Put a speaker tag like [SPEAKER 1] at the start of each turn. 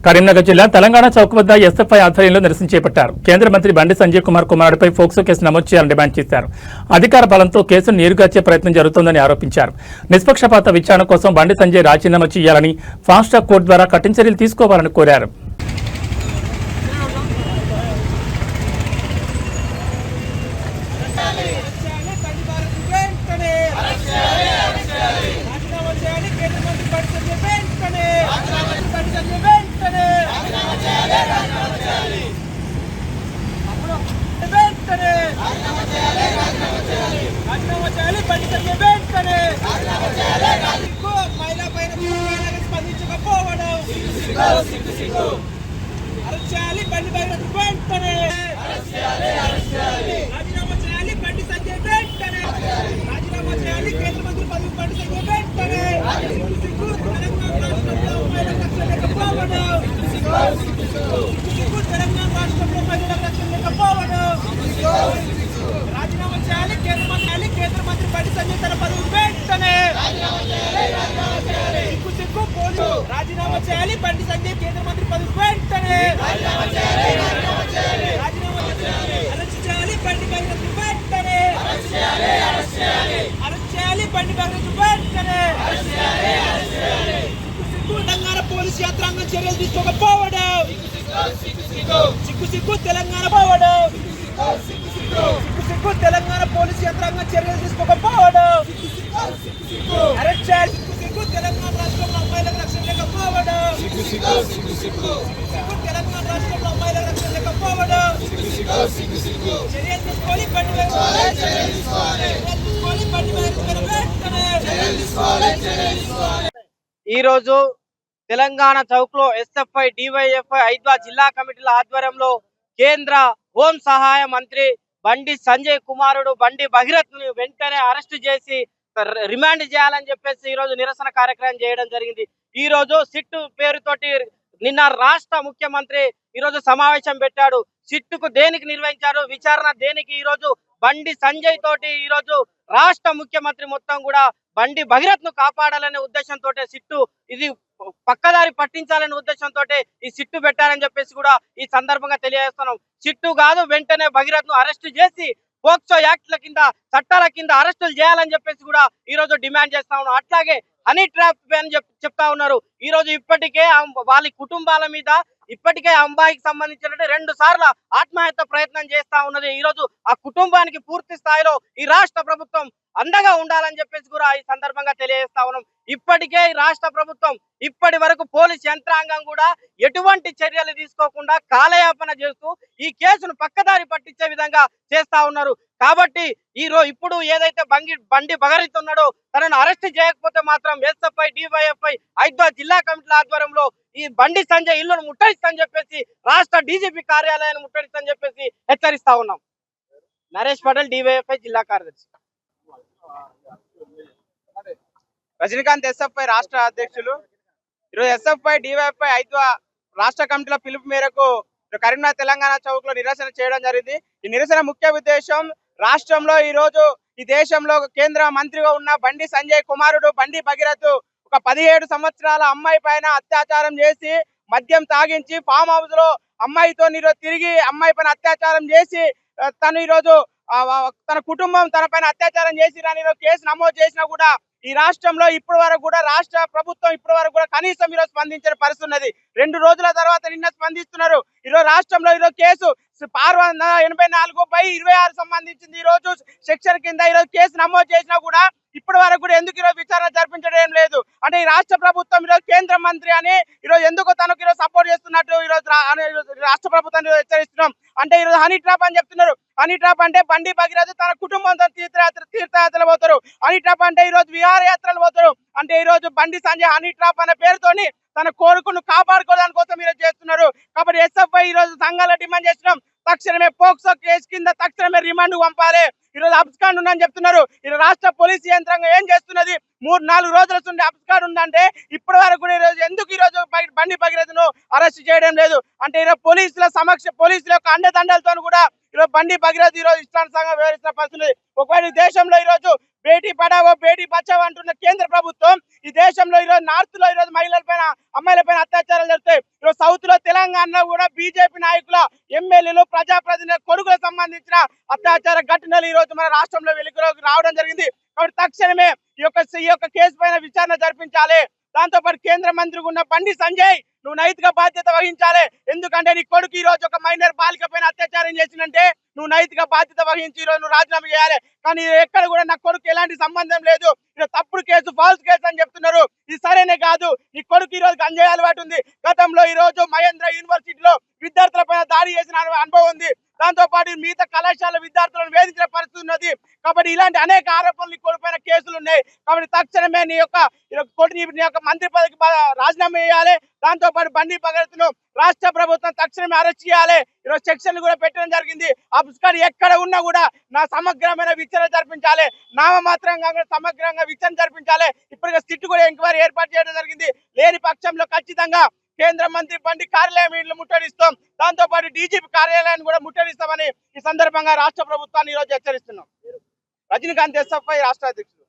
[SPEAKER 1] కరీంనగర్ జిల్లా తెలంగాణ చౌక్ వద్ద ఎస్ఎఫ్ఐ ఆధ్వర్యంలో నిరసన చేపట్టారు. కేంద్ర మంత్రి బండి సంజయ్ కుమార్ కుమారుడిపై ఫోక్సో కేసు నమోదు చేయాలని డిమాండ్ చేశారు. అధికార బలంతో కేసును నీరుగార్చే ప్రయత్నం జరుగుతోందని ఆరోపించారు. నిష్పక్షపాత విచారణ కోసం బండి సంజయ్ రాజీనామా చేయాలని ఫాస్ట్ ట్రాక్ కోర్టు ద్వారా కఠిన చర్యలు తీసుకోవాలని కోరారు.
[SPEAKER 2] రాజీనామా చేయాలి బండి సంజయ్ కేంద్ర మంత్రి పదవి వెంటనే రాజీనామా చేయాలి అరెస్ట్ చేయాలి బండి భగీరథ వెంటనే అరెస్ట్ చేయాలి బండి భగీరథ వెంటనే తెలంగాణ పోలీసు యంత్రాంగం చర్యలు తీసుకోకపోవడం సిగ్గు తెలంగాణ పోవడం సిగ్గు తెలంగాణ పోలీసు యంత్రాంగం చర్యలు తీసుకోకపోవడం అరెస్ట్ చేయాలి తెలంగాణ రాష్ట్రంలో అమ్మాయిలకు రక్షణ లేకపోవడం తెలంగాణ రాష్ట్రంలో అమ్మాయిలకు రక్షణ లేకపోవడం చర్యలు తీసుకోవాలి
[SPEAKER 3] ఈ రోజు తెలంగాణ చౌక్ లో ఎస్ఎఫ్ఐ డివైఎఫ్ఐ ఐద్వా జిల్లా కమిటీల ఆధ్వర్యంలో కేంద్ర హోం సహాయ మంత్రి బండి సంజయ్ కుమారుడు బండి భగీరథ్ ను వెంటనే అరెస్టు చేసి రిమాండ్ చేయాలని చెప్పేసి ఈ రోజు నిరసన కార్యక్రమం చేయడం జరిగింది. ఈ రోజు సిట్టు పేరుతోటి నిన్న రాష్ట్ర ముఖ్యమంత్రి ఈ రోజు సమావేశం పెట్టాడు. సిట్టుకు దేనికి నిర్వహించారు, విచారణ దేనికి? ఈ రోజు బండి సంజయ్ తోటి ఈ రోజు రాష్ట్ర ముఖ్యమంత్రి మొత్తం కూడా బండి భగీరథ్ ను కాపాడాలనే ఉద్దేశంతో సిట్టు ఇది పక్కదారి పట్టించాలనే ఉద్దేశంతో ఈ సిట్టు పెట్టారని చెప్పేసి కూడా ఈ సందర్భంగా తెలియజేస్తున్నాం. సిట్టు కాదు, వెంటనే భగీరథ్ ను అరెస్టు చేసి పోక్సో యాక్ట్ల కింద చట్టాల కింద అరెస్టులు చేయాలని చెప్పేసి కూడా ఈ రోజు డిమాండ్ చేస్తా ఉన్నాం. అట్లాగే హనీ ట్రాప్ అని చెప్తా ఉన్నారు. ఈ రోజు ఇప్పటికే వాళ్ళ కుటుంబాల మీద ఇప్పటికే అమ్మాయికి సంబంధించిన 2 సార్లు ఆత్మహత్య ప్రయత్నం చేస్తా ఉన్నది. ఈ రోజు ఆ కుటుంబానికి పూర్తి స్థాయిలో ఈ రాష్ట్ర ప్రభుత్వం అండగా ఉండాలని చెప్పేసి కూడా ఈ సందర్భంగా తెలియజేస్తా ఉన్నాం. ఇప్పటికే రాష్ట్ర ప్రభుత్వం ఇప్పటి వరకు పోలీస్ యంత్రాంగం కూడా ఎటువంటి చర్యలు తీసుకోకుండా కాలయాపన చేస్తూ ఈ కేసును పక్కదారి పట్టించే విధంగా చేస్తా ఉన్నారు. కాబట్టి ఇప్పుడు ఏదైతే బండి భగీరథ్ ఉన్నాడో తనను అరెస్ట్ చేయకపోతే మాత్రం ఎస్ఎఫ్ఐ డివైఎఫ్ఐ ఐద్వా జిల్లా కమిటీల ఆధ్వర్యంలో ఈ బండి సంజయ్ ఇల్లును ముట్టడిస్తని చెప్పేసి రాష్ట్ర డీజీపీ కార్యాలయాన్ని ముట్టడిస్తని చెప్పేసి హెచ్చరిస్తా ఉన్నాం. నరేష్ పటేల్, డివైఎఫ్ఐ జిల్లా కార్యదర్శి.
[SPEAKER 4] రజనీకాంత్ ఎస్ఎఫ్ఐ రాష్ట్ర అధ్యక్షులు. ఈరోజు ఎస్ఎఫ్ఐ డివైఎఫ్ఐ ఐద్వా రాష్ట్ర కమిటీల పిలుపు మేరకు కరీంనగర్ తెలంగాణ చౌక్ లో నిరసన చేయడం జరిగింది. ఈ నిరసన ముఖ్య ఉద్దేశం రాష్ట్రంలో ఈ రోజు ఈ దేశంలో కేంద్ర మంత్రిగా ఉన్న బండి సంజయ్ కుమారుడు బండి భగీరథ్ ఒక 17 సంవత్సరాల అమ్మాయి పైన అత్యాచారం చేసి మద్యం తాగించి ఫామ్ హౌస్ లో అమ్మాయితో తిరిగి అమ్మాయి పైన అత్యాచారం చేసి తను ఈరోజు తన కుటుంబం తన పైన అత్యాచారం చేసి కేసు నమోదు చేసినా కూడా ఈ రాష్ట్రంలో ఇప్పటి వరకు కూడా రాష్ట్ర ప్రభుత్వం ఇప్పటి వరకు కూడా కనీసం ఈరోజు స్పందించిన పరిస్థితి ఉన్నది. 2 రోజుల తర్వాత నిన్న స్పందిస్తున్నారు. ఈరోజు రాష్ట్రంలో ఈరోజు కేసు 684/26 సంబంధించింది. ఈ రోజు సెక్షన్ కింద ఈరోజు కేసు నమోదు చేసినా కూడా ఇప్పటి వరకు కూడా ఎందుకు ఈరోజు విచారణ జరిపించడం లేదు? అంటే ఈ రాష్ట్ర ప్రభుత్వం ఈరోజు కేంద్ర మంత్రి అని ఈరోజు ఎందుకు తనకు ఈరోజు సపోర్ట్ చేస్తున్నట్టు ఈరోజు రాష్ట్ర ప్రభుత్వాన్ని హెచ్చరిస్తున్నాం. అంటే ఈరోజు హనీ ట్రాప్ అని చెప్తున్నారు. హనీ ట్రాప్ అంటే బండి భగీరథ్ తన కుటుంబంతో తీర్థయాత్రలు పోతారు. హనీ ట్రాప్ అంటే ఈరోజు విహారయాత్రలు పోతారు. అంటే ఈ రోజు బండి సంజయ్ హనీ ట్రాప్ అనే పేరుతోని తన కోరికను కాపాడుకోవడానికి కోసం ఈరోజు చేస్తున్నారు. కాబట్టి ఎస్ఎఫ్ఐ ఈ రోజు సంఘాలు డిమాండ్ చేస్తున్నాం, తక్షణమే పోక్సో కేసు కింద తక్షణమే రిమాండ్ పంపాలి. ఈరోజు అబ్స్కాండ్ ఉందని చెప్తున్నారు. ఈరోజు రాష్ట్ర పోలీసు యంత్రాంగం ఏం చేస్తున్నది? 3-4 రోజుల నుండి అబ్స్కాండ్ ఉందంటే ఇప్పటి వరకు కూడా ఎందుకు ఈ రోజు బండి భగీరథ్ను అరెస్ట్ చేయడం లేదు? అంటే ఈరోజు పోలీసుల యొక్క అండదండలతో కూడా ఈరోజు బండి భగీరథ్ ఈరోజు ఇష్టానుసారంగా వ్యవహరిస్తున్న పరిస్థితి. ఒకవేళ ఈ దేశంలో ఈరోజు బేటీ పడావో బేటీ బచావో అంటున్న కేంద్ర ప్రభుత్వం ఈ దేశంలో ఈరోజు నార్త్ లో ఈరోజు మహిళల పైన అమ్మాయిల పైన అత్యాచారాలు జరుగుతాయి. ఈరోజు సౌత్ లో తెలంగాణలో కూడా బీజేపీ నాయకుల ఎమ్మెల్యేలు ప్రజాప్రతినిధుల కొడుకులకు సంబంధించిన అత్యాచార ఘటనలు ఈ రోజు మన రాష్ట్రంలో వెలుగులోకి రావడం జరిగింది. కాబట్టి తక్షణమే ఈ యొక్క కేసు పైన విచారణ జరిపించాలి. దాంతో పాటు కేంద్ర మంత్రిగా ఉన్న బండి సంజయ్ నువ్వు నైతిక బాధ్యత వహించాలి. ఎందుకంటే నీ కొడుకు ఈ రోజు ఒక మైనర్ బాలిక పైన అత్యాచారం చేసిందంటే నువ్వు నైతిక బాధ్యత వహించి ఈ రోజు నువ్వు రాజీనామా చేయాలి. కానీ ఎక్కడ కూడా నా కొడుకు ఎలాంటి సంబంధం లేదు, ఇది తప్పుడు కేసు, ఫాల్స్ కేసు అని చెప్తున్నారు. ఇది సరైన కాదు. నీ కొడుకు ఈ రోజు గంజాయి అలవాటు ఉంది. గతంలో ఈ రోజు మహేంద్ర యూనివర్సిటీలో విద్యార్థుల పైన దాడి చేసిన అనుభవం ఉంది. దాంతో పాటు మిగతా కళాశాల విద్యార్థులను వేధించిన పరిస్థితి ఉన్నది. కాబట్టి ఇలాంటి అనేక ఆరోపణలు కొడుపైన కేసులు ఉన్నాయి. కాబట్టి తక్షణమే నీ యొక్క మంత్రి పదవికి రాజీనామా చేయాలి. దాంతో పాటు బండి భగీరథ్ను రాష్ట్ర ప్రభుత్వం తక్షణమే అరెస్ట్ చేయాలి. ఈరోజు సెక్షన్లు కూడా పెట్టడం జరిగింది. ఆ పుస్తకాలు ఎక్కడ ఉన్నా కూడా నా సమగ్రమైన విచారణ జరిపించాలి. నామమాత్రంగా సమగ్రంగా విచారణ జరిపించాలి. ఇప్పటికే సిట్ కూడా ఎంక్వైరీ ఏర్పాటు చేయడం జరిగింది. లేని పక్షంలో ఖచ్చితంగా కేంద్ర మంత్రి బండి కార్యాలయం ఇంట్లో ముట్టడిస్తాం. దాంతో పాటు డీజీపీ కార్యాలయాన్ని కూడా ముట్టడిస్తామని ఈ సందర్భంగా రాష్ట్ర ప్రభుత్వాన్ని ఈరోజు హెచ్చరిస్తున్నాం. రజనీకాంత్ SFI రాష్ట్ర అధ్యక్షుడు.